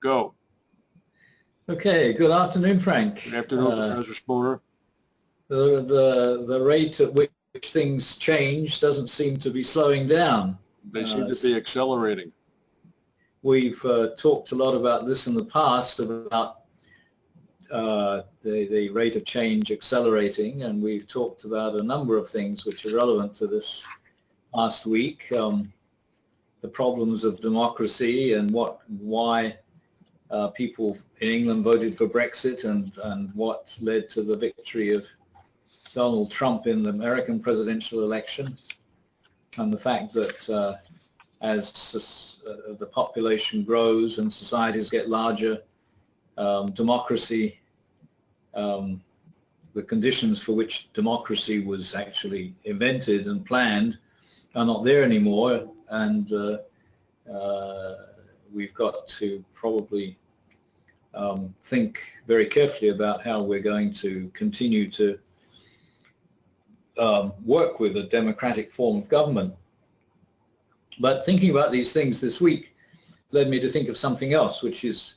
Go. Okay, good afternoon, Frank. Good afternoon, Professor Spooner. The rate at which things change doesn't seem to be slowing down. They seem to be accelerating. We've talked a lot about this in the past, about the rate of change accelerating, and we've talked about a number of things which are relevant to this last week. The problems of democracy and why people in England voted for Brexit, and what led to the victory of Donald Trump in the American presidential election, and the fact that as the population grows and societies get larger, democracy, the conditions for which democracy was actually invented and planned are not there anymore, and we've got to probably think very carefully about how we're going to continue to work with a democratic form of government. But thinking about these things this week led me to think of something else, which is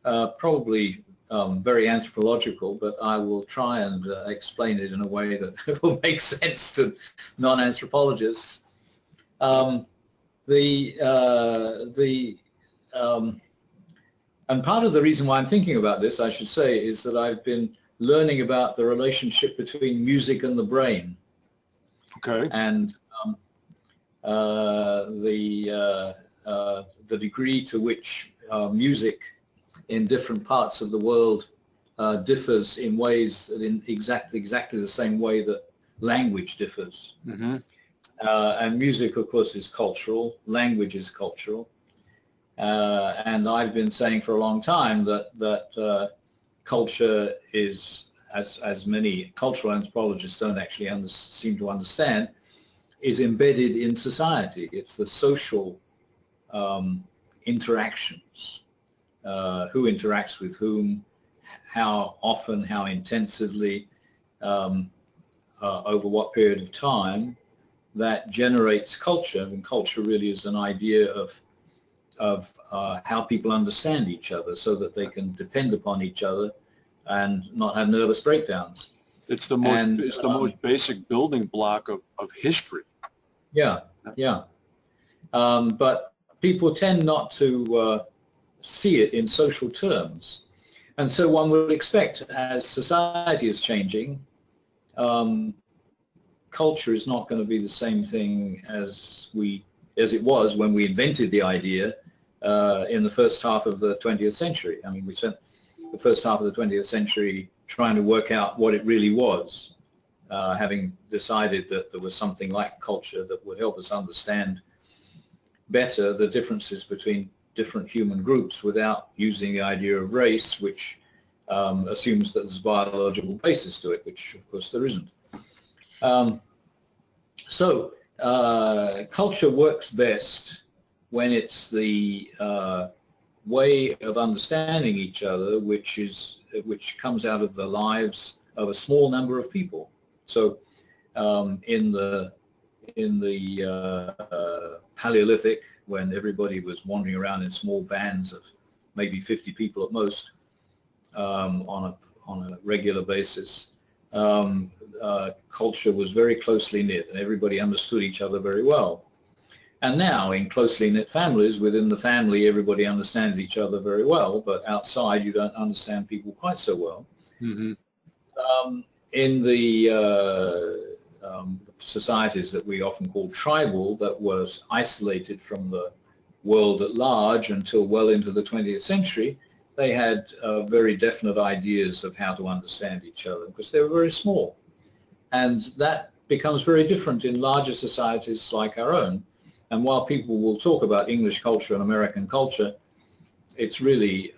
probably very anthropological, but I will try and explain it in a way that will make sense to non-anthropologists. And part of the reason why I'm thinking about this, I should say, is that I've been learning about the relationship between music and the brain. Okay. And the degree to which music in different parts of the world differs in ways that in exactly the same way that language differs. Mm-hmm. And music, of course, is cultural. Language is cultural. And I've been saying for a long time that culture is, as many cultural anthropologists don't actually seem to understand, is embedded in society. It's the social interactions, who interacts with whom, how often, how intensively, over what period of time, that generates culture. And culture really is an idea of how people understand each other so that they can depend upon each other and not have nervous breakdowns. It's the most basic building block of history. Yeah, yeah. But people tend not to see it in social terms. And so one would expect, as society is changing, culture is not going to be the same thing as it was when we invented the idea in the first half of the 20th century. I mean, we spent the first half of the 20th century trying to work out what it really was, having decided that there was something like culture that would help us understand better the differences between different human groups without using the idea of race, which assumes that there's a biological basis to it, which of course there isn't. So culture works best when it's the way of understanding each other which comes out of the lives of a small number of people. So in the Paleolithic, when everybody was wandering around in small bands of maybe 50 people at most on a regular basis, culture was very closely knit and everybody understood each other very well. And now in closely knit families, within the family everybody understands each other very well, but outside you don't understand people quite so well. Mm-hmm. In the societies that we often call tribal, that was isolated from the world at large until well into the 20th century, they had very definite ideas of how to understand each other because they were very small. And that becomes very different in larger societies like our own. And while people will talk about English culture and American culture, it's really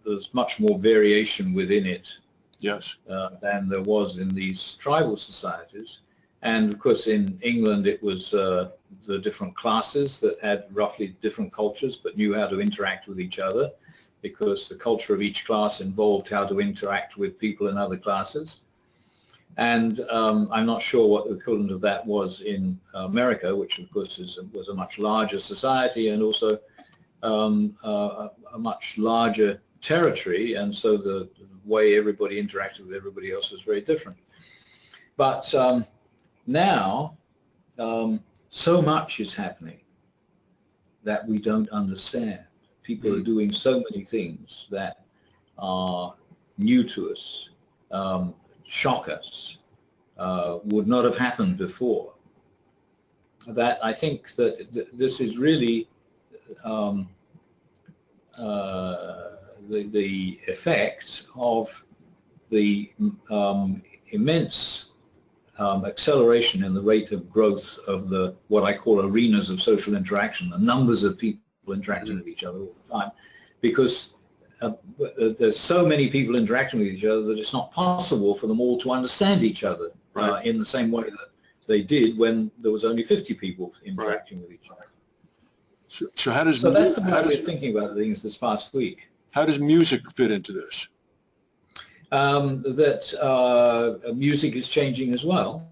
there's much more variation within it. Yes. Than there was in these tribal societies. And of course in England it was the different classes that had roughly different cultures but knew how to interact with each other, because the culture of each class involved how to interact with people in other classes. And I'm not sure what the equivalent of that was in America, which of course was a much larger society and also a much larger territory, and so the way everybody interacted with everybody else was very different. But now, so much is happening that we don't understand. People are doing so many things that are new to us, shock us, would not have happened before. That I think that this is really the effect of the immense acceleration in the rate of growth of the what I call arenas of social interaction, the numbers of people interacting with each other all the time, because there's so many people interacting with each other that it's not possible for them all to understand each other in the same way that they did when there was only 50 people interacting with each other. So how does that's the way we're thinking about things this past week. How does music fit into this? Music is changing as well.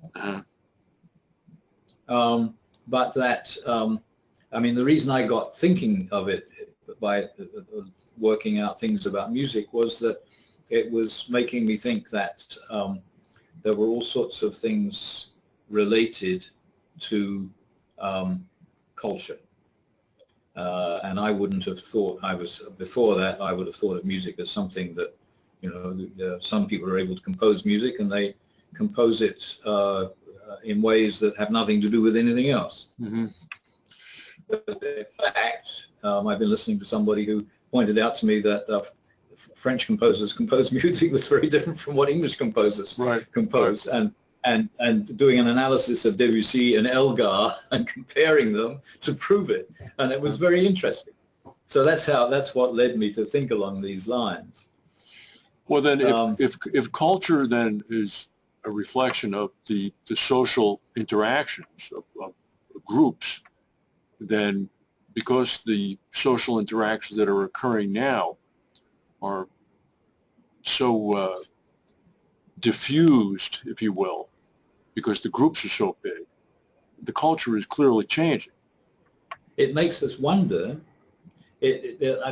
But that, I mean, the reason I got thinking of it by working out things about music was that it was making me think that there were all sorts of things related to culture. And I wouldn't have thought before that, I would have thought of music as something that, some people are able to compose music and they compose it in ways that have nothing to do with anything else. But in fact, I've been listening to somebody who pointed out to me that French composers compose music that's very different from what English composers compose. And doing an analysis of Debussy and Elgar and comparing them to prove it. And it was very interesting. So that's what led me to think along these lines. Well, then if culture then is a reflection of the social interactions of groups, then because the social interactions that are occurring now are so diffused, if you will, because the groups are so big, the culture is clearly changing. It makes us wonder.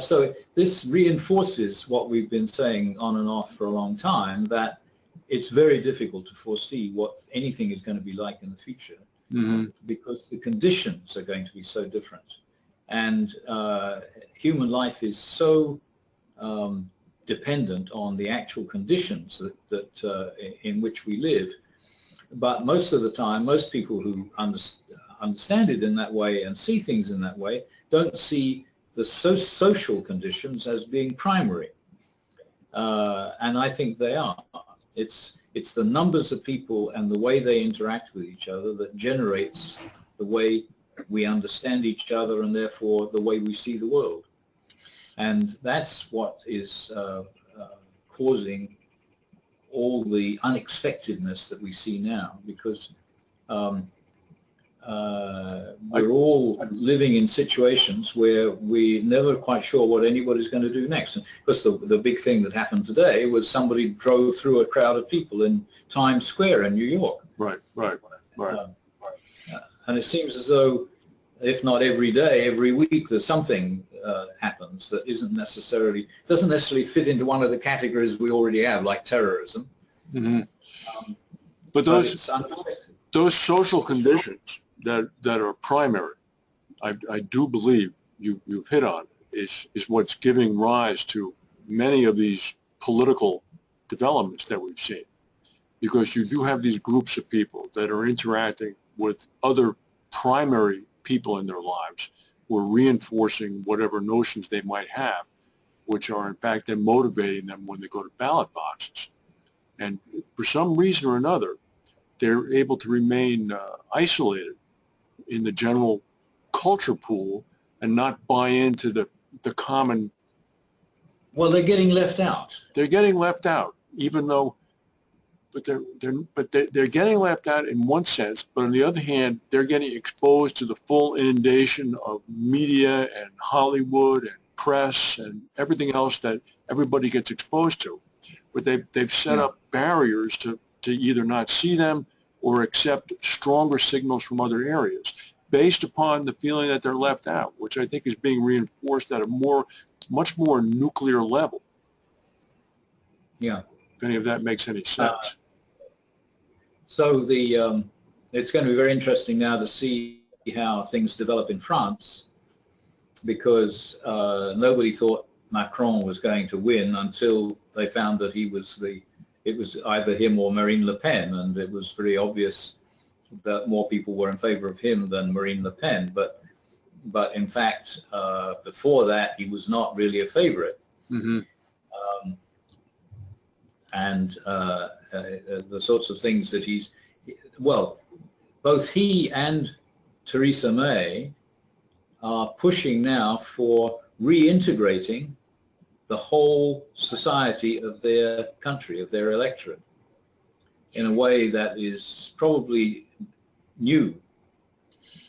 So this reinforces what we've been saying on and off for a long time, that it's very difficult to foresee what anything is going to be like in the future, because the conditions are going to be so different. And human life is so dependent on the actual conditions that in which we live. But most of the time, most people who understand it in that way and see things in that way don't see the social conditions as being primary. And I think they are. It's the numbers of people and the way they interact with each other that generates the way we understand each other and therefore the way we see the world. And that's what is causing all the unexpectedness that we see now, because we're all living in situations where we're never quite sure what anybody's going to do next. And because the big thing that happened today was somebody drove through a crowd of people in Times Square in New York. Right. And it seems as though, if not every day, every week, there's something happens that doesn't necessarily fit into one of the categories we already have, like terrorism. But those social conditions that are primary, I do believe you've hit on, is what's giving rise to many of these political developments that we've seen, because you do have these groups of people that are interacting with other primary people in their lives who are reinforcing whatever notions they might have, which are in fact then motivating them when they go to ballot boxes. And for some reason or another, they're able to remain isolated in the general culture pool and not buy into the common. Well, they're getting left out. They're getting left out, even though, but they're getting left out in one sense. But on the other hand, they're getting exposed to the full inundation of media and Hollywood and press and everything else that everybody gets exposed to. But they've set up barriers to either not see them or accept stronger signals from other areas. based upon the feeling that they're left out, which I think is being reinforced at a much more nuclear level. Yeah. If any of that makes any sense. So it's going to be very interesting now to see how things develop in France, because nobody thought Macron was going to win until they found that it was either him or Marine Le Pen, and it was very obvious that more people were in favor of him than Marine Le Pen. But in fact, before that, he was not really a favorite. Mm-hmm. And the sorts of things that both he and Theresa May are pushing now for reintegrating the whole society of their country, of their electorate, in a way that is probably new,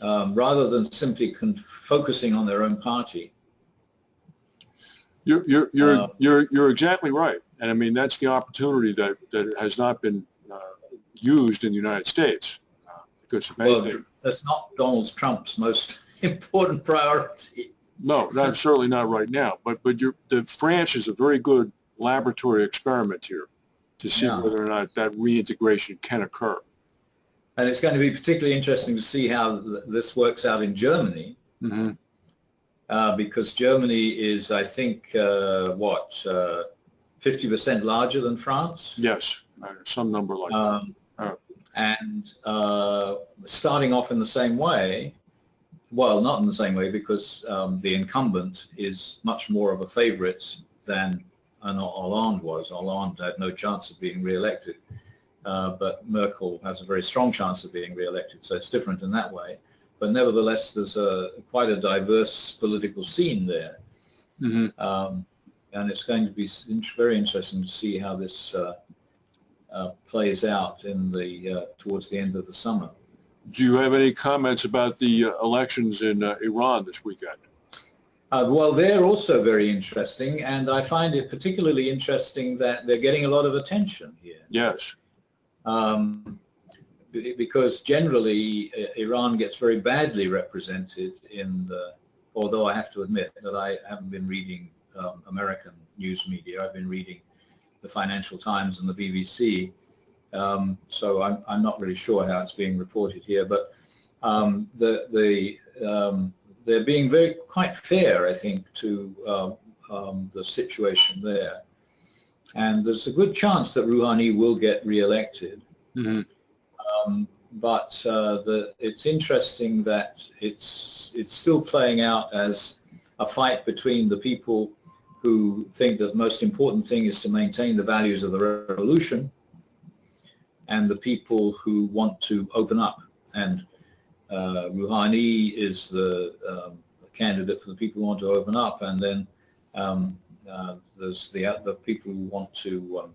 rather than simply focusing on their own party. You're exactly right, and I mean that's the opportunity that has not been used in the United States because of anything. Well, that's not Donald Trump's most important priority. No, that's certainly not right now. But the France is a very good laboratory experiment here to see whether or not that reintegration can occur. And it's going to be particularly interesting to see how this works out in Germany, mm-hmm. Because Germany is, I think, 50% larger than France? Yes, some number like that. And starting off in the same way, well, not in the same way, because the incumbent is much more of a favorite than Hollande was. Hollande had no chance of being re-elected, but Merkel has a very strong chance of being re-elected, so it's different in that way. But nevertheless, there's quite a diverse political scene there. Mm-hmm. And it's going to be very interesting to see how this plays out towards the end of the summer. Do you have any comments about the elections in Iran this weekend? Well, they're also very interesting, and I find it particularly interesting that they're getting a lot of attention here. Yes. Because generally Iran gets very badly represented although I have to admit that I haven't been reading American news media. I've been reading the Financial Times and the BBC. So I'm not really sure how it's being reported here, but they're being quite fair, I think, to the situation there. And there's a good chance that Rouhani will get re-elected. Mm-hmm. But it's interesting that it's still playing out as a fight between the people who think that the most important thing is to maintain the values of the revolution and the people who want to open up. And Rouhani is the candidate for the people who want to open up, and then there's the people who want to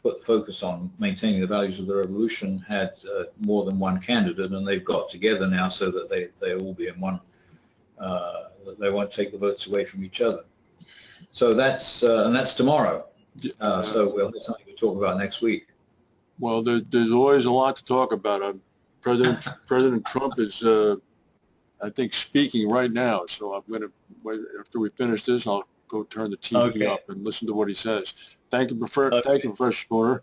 put focus on maintaining the values of the revolution. Had more than one candidate, and they've got together now so that they all be in one. They won't take the votes away from each other. So that's tomorrow. So we'll have something to talk about next week. Well, there's always a lot to talk about. President Trump is, I think, speaking right now. So I'm going to, after we finish this, I'll go turn the TV up and listen to what he says. Thank you, Professor Spooner.